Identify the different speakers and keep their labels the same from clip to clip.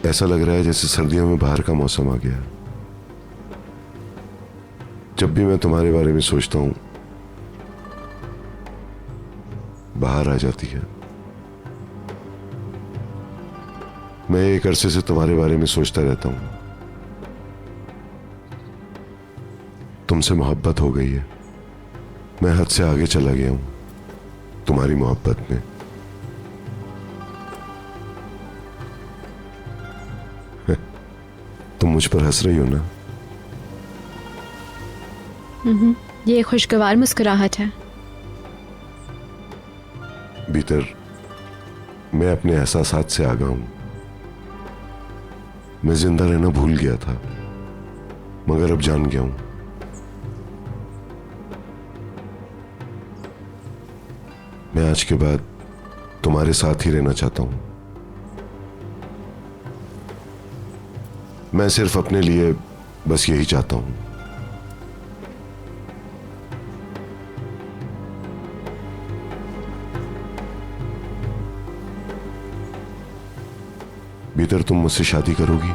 Speaker 1: ऐसा लग रहा है जैसे सर्दियों में बाहर का मौसम आ गया। जब भी मैं तुम्हारे बारे में सोचता हूं, बाहर आ जाती है। मैं एक अरसे से तुम्हारे बारे में सोचता रहता हूं। तुमसे मोहब्बत हो गई है। मैं हद से आगे चला गया हूं तुम्हारी मोहब्बत में। तुम मुझ पर हंस रही हो ना?
Speaker 2: ये खुशगवार मुस्कुराहट है।
Speaker 1: भीतर मैं अपने एहसासात से आगा हूं। मैं जिंदा रहना भूल गया था, मगर अब जान गया हूं। मैं आज के बाद तुम्हारे साथ ही रहना चाहता हूं। मैं सिर्फ अपने लिए बस यही चाहता हूं। भीतर तुम मुझसे शादी करोगी?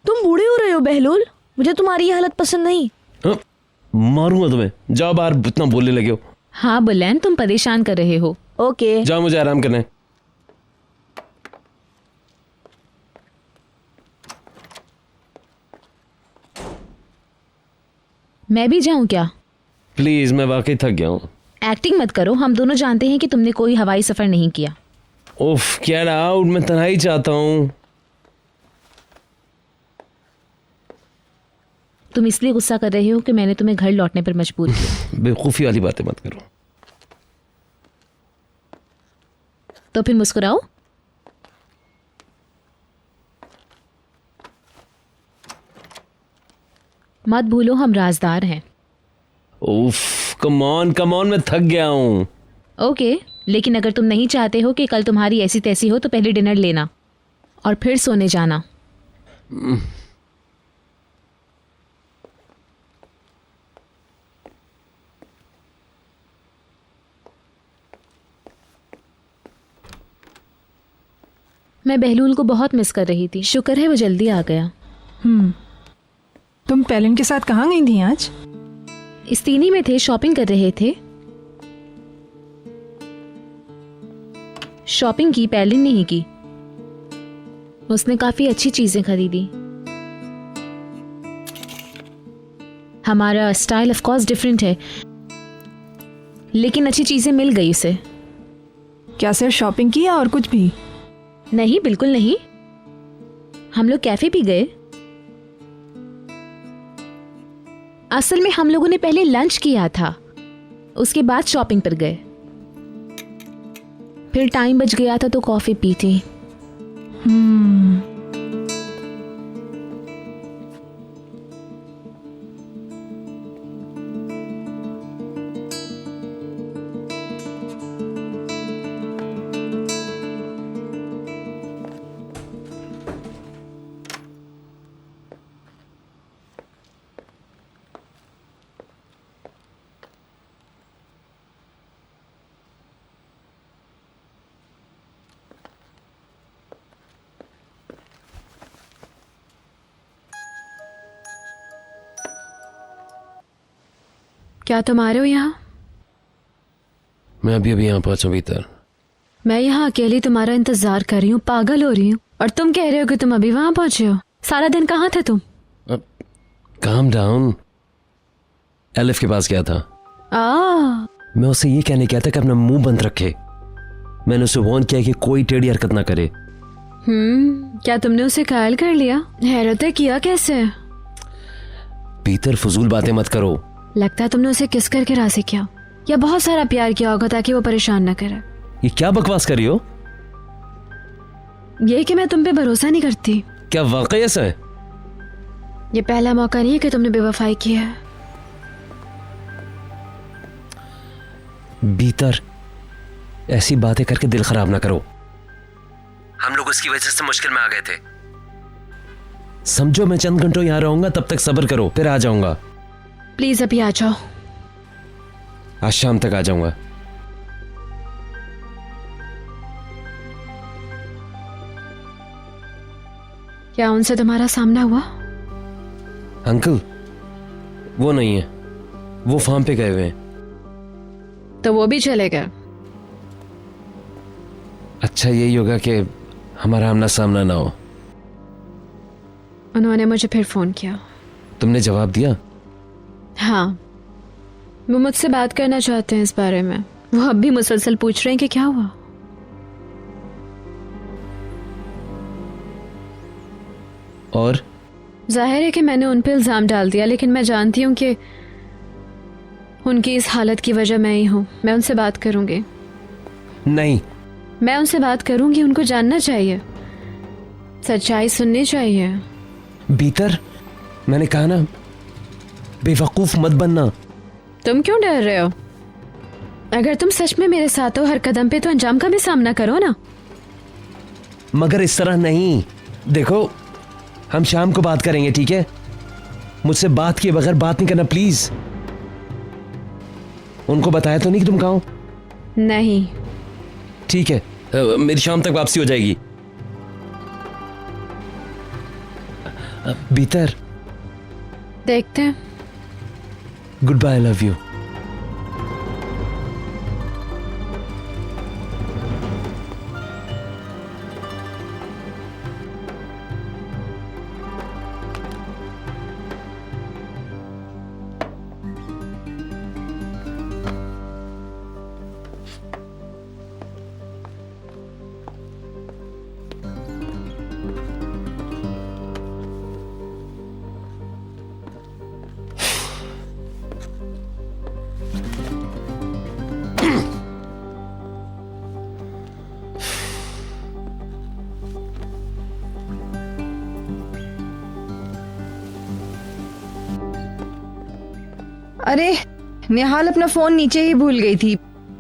Speaker 3: तुम बूढ़े हो रहे हो बहलोल। मुझे तुम्हारी ये हालत पसंद नहीं।
Speaker 4: हाँ, मारूंगा तुम्हें। जाओ बाहर, इतना बोलने लगे हो।
Speaker 2: हाँ बुलैन, तुम परेशान कर रहे हो।
Speaker 3: ओके।
Speaker 4: जाओ, मुझे आराम करना है।
Speaker 2: मैं भी जाऊं क्या?
Speaker 4: प्लीज, मैं वाकई थक गया हूँ।
Speaker 2: एक्टिंग मत करो, हम दोनों जानते हैं कि तुमने कोई हवाई सफर नहीं किया।
Speaker 4: उफ, गेट आउट। मैं तन्हाई चाहता हूँ।
Speaker 2: तुम इसलिए गुस्सा कर रहे हो कि मैंने तुम्हें घर लौटने पर मजबूर किया।
Speaker 4: बेवकूफ़ी वाली बातें मत करो।
Speaker 2: तो फिर मुस्कुराओ। मत भूलो हम राजदार हैं।
Speaker 4: उफ, कम ऑन, मैं थक गया हूँ।
Speaker 2: ओके, लेकिन अगर तुम नहीं चाहते हो कि कल तुम्हारी ऐसी तैसी हो तो पहले डिनर लेना और फिर सोने जाना। मैं बहलूल को बहुत मिस कर रही थी। शुक्र है वो जल्दी आ गया।
Speaker 5: तुम पैलिन के साथ कहाँ गई थी आज?
Speaker 2: इस्तीनी में थे, शॉपिंग कर रहे थे। शॉपिंग की, पैलिन नहीं की। उसने काफी अच्छी चीजें खरीदी। हमारा स्टाइल ऑफ कोर्स डिफरेंट है, लेकिन अच्छी चीजें मिल गई उसे।
Speaker 5: क्या सिर्फ शॉपिंग की या और कुछ भी?
Speaker 2: नहीं, बिल्कुल नहीं। हम लोग कैफे भी गए। असल में हम लोगों ने पहले लंच किया था, उसके बाद शॉपिंग पर गए। फिर टाइम बच गया था तो कॉफी पी थी। क्या तुम आ रहे हो यहाँ?
Speaker 4: मैं अभी यहाँ पहुंचा भीतर।
Speaker 2: मैं यहाँ अकेली तुम्हारा इंतजार कर रही हूँ, पागल हो रही हूँ। और तुम कह रहे हो कि तुम अभी वहां पहुंचे हो। सारा दिन कहाँ थे तुम?
Speaker 4: Calm down. एलिफ के पास गया था। मैं उसे ये कहने गया था कि अपना मुंह बंद रखे। मैंने उसे वार्न किया कि कोई टेढ़ी हरकत ना करे।
Speaker 2: क्या तुमने उसे कायल कर लिया? हैरत है, किया कैसे?
Speaker 4: भीतर फजूल बातें मत करो।
Speaker 2: लगता है तुमने उसे किस करके राजी किया, या बहुत सारा प्यार किया होगा ताकि वो परेशान न करे।
Speaker 4: ये क्या बकवास कर रही हो?
Speaker 2: ये कि मैं तुम पे भरोसा नहीं करती।
Speaker 4: क्या वाकई ऐसा है?
Speaker 2: ये पहला मौका नहीं है कि तुमने बेवफाई की है।
Speaker 4: भीतर ऐसी बातें करके दिल खराब ना करो। हम लोग उसकी वजह से मुश्किल में आ गए थे। समझो, मैं चंद घंटों यहां रहूंगा, तब तक सब्र करो, फिर आ जाऊंगा।
Speaker 2: प्लीज अभी आ जाओ।
Speaker 4: आज शाम तक आ जाऊंगा।
Speaker 2: क्या उनसे तुम्हारा सामना हुआ?
Speaker 4: अंकल वो नहीं है, वो फार्म पे गए हुए हैं।
Speaker 2: तो वो भी चले गए।
Speaker 4: अच्छा यही होगा कि हमारा आमना सामना ना हो।
Speaker 2: उन्होंने मुझे फिर फोन किया।
Speaker 4: तुमने जवाब दिया?
Speaker 2: हाँ, वो मुझसे बात करना चाहते हैं इस बारे में। वो अब भी मुसलसल पूछ रहे हैं कि क्या हुआ।
Speaker 4: और
Speaker 2: जाहिर है कि मैंने उन पे इल्जाम डाल दिया, लेकिन मैं जानती हूँ कि उनकी इस हालत की वजह मैं ही हूँ। मैं उनसे बात करूंगी।
Speaker 4: नहीं,
Speaker 2: मैं उनसे बात करूंगी। उनको जानना चाहिए, सच्चाई सुननी चाहिए।
Speaker 4: भीतर मैंने कहा ना, बेवकूफ मत बनना।
Speaker 2: तुम क्यों डर रहे हो? अगर तुम सच में मेरे साथ हो हर कदम पे, तो अंजाम का भी सामना करो ना।
Speaker 4: मगर इस तरह नहीं। देखो, हम शाम को बात करेंगे, ठीक है? मुझसे बात किए बगैर बात नहीं करना प्लीज। उनको बताया तो नहीं कि तुम कहाँ हो?
Speaker 2: नहीं।
Speaker 4: ठीक है, मेरी शाम तक वापसी हो जाएगी। भीतर
Speaker 2: देखते हैं।
Speaker 4: Good bye, love you.
Speaker 6: अरे निहाल अपना फोन नीचे ही भूल गई थी।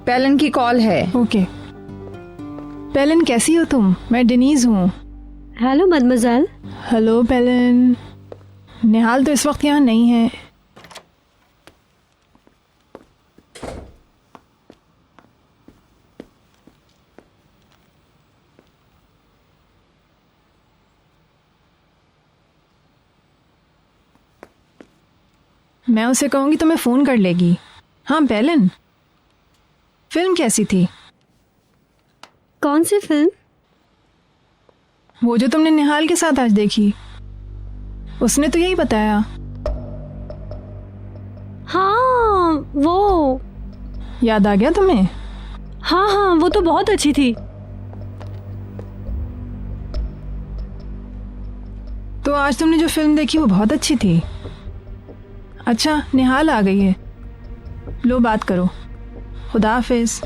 Speaker 6: पैलन की कॉल है।
Speaker 5: ओके। पेलन कैसी हो तुम? मैं डेनीज हूँ।
Speaker 2: हेलो मदमज़ेल।
Speaker 5: हेलो पेलन। निहाल तो इस वक्त यहाँ नहीं है। मैं उसे कहूँगी तो मैं फ़ोन कर लेगी। हाँ पेलन, फिल्म कैसी थी?
Speaker 2: कौन सी फिल्म?
Speaker 5: वो जो तुमने निहाल के साथ आज देखी, उसने तो यही बताया।
Speaker 2: हाँ वो।
Speaker 5: याद आ गया तुम्हें?
Speaker 2: हाँ हाँ, वो तो बहुत अच्छी थी।
Speaker 5: तो आज तुमने जो फिल्म देखी वो बहुत अच्छी थी। अच्छा, निहाल आ गई है। लो बात करो। खुदा हाफिज।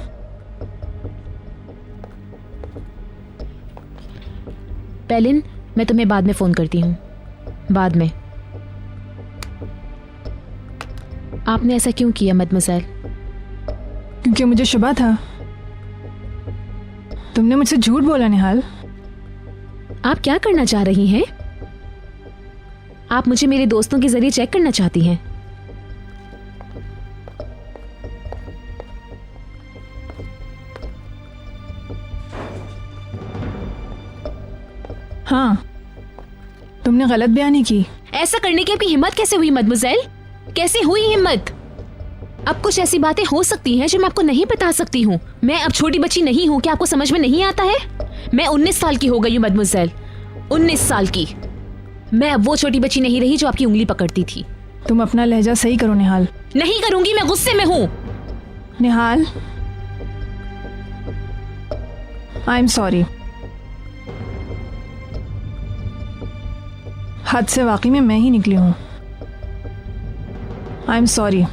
Speaker 7: पेलिन, मैं तुम्हें बाद में फोन करती हूँ। बाद में। आपने ऐसा क्यों किया मदमज़ेल?
Speaker 5: क्योंकि मुझे शुबा था। तुमने मुझसे झूठ बोला निहाल।
Speaker 7: आप क्या करना चाह रही हैं? आप मुझे मेरे दोस्तों के जरिए चेक करना चाहती हैं?
Speaker 5: हाँ, तुमने गलत बयानी की।
Speaker 7: ऐसा करने की आपकी हिम्मत कैसे हुई मदमज़ेल? कैसे हुई हिम्मत? अब कुछ ऐसी बातें हो सकती हैं जो मैं आपको नहीं बता सकती हूँ। मैं अब छोटी बच्ची नहीं हूँ, क्या आपको समझ में नहीं आता है? मैं 19 साल की हो गई हूँ मदमज़ेल, 19 साल की। मैं अब वो छोटी बच्ची नहीं रही जो आपकी उंगली पकड़ती थी।
Speaker 5: तुम अपना लहजा सही करो निहाल।
Speaker 7: नहीं करूंगी, मैं गुस्से में हूँ।
Speaker 5: निहाल, आई एम सॉरी। हद से वाकई में मैं ही निकली हूँ। I am sorry.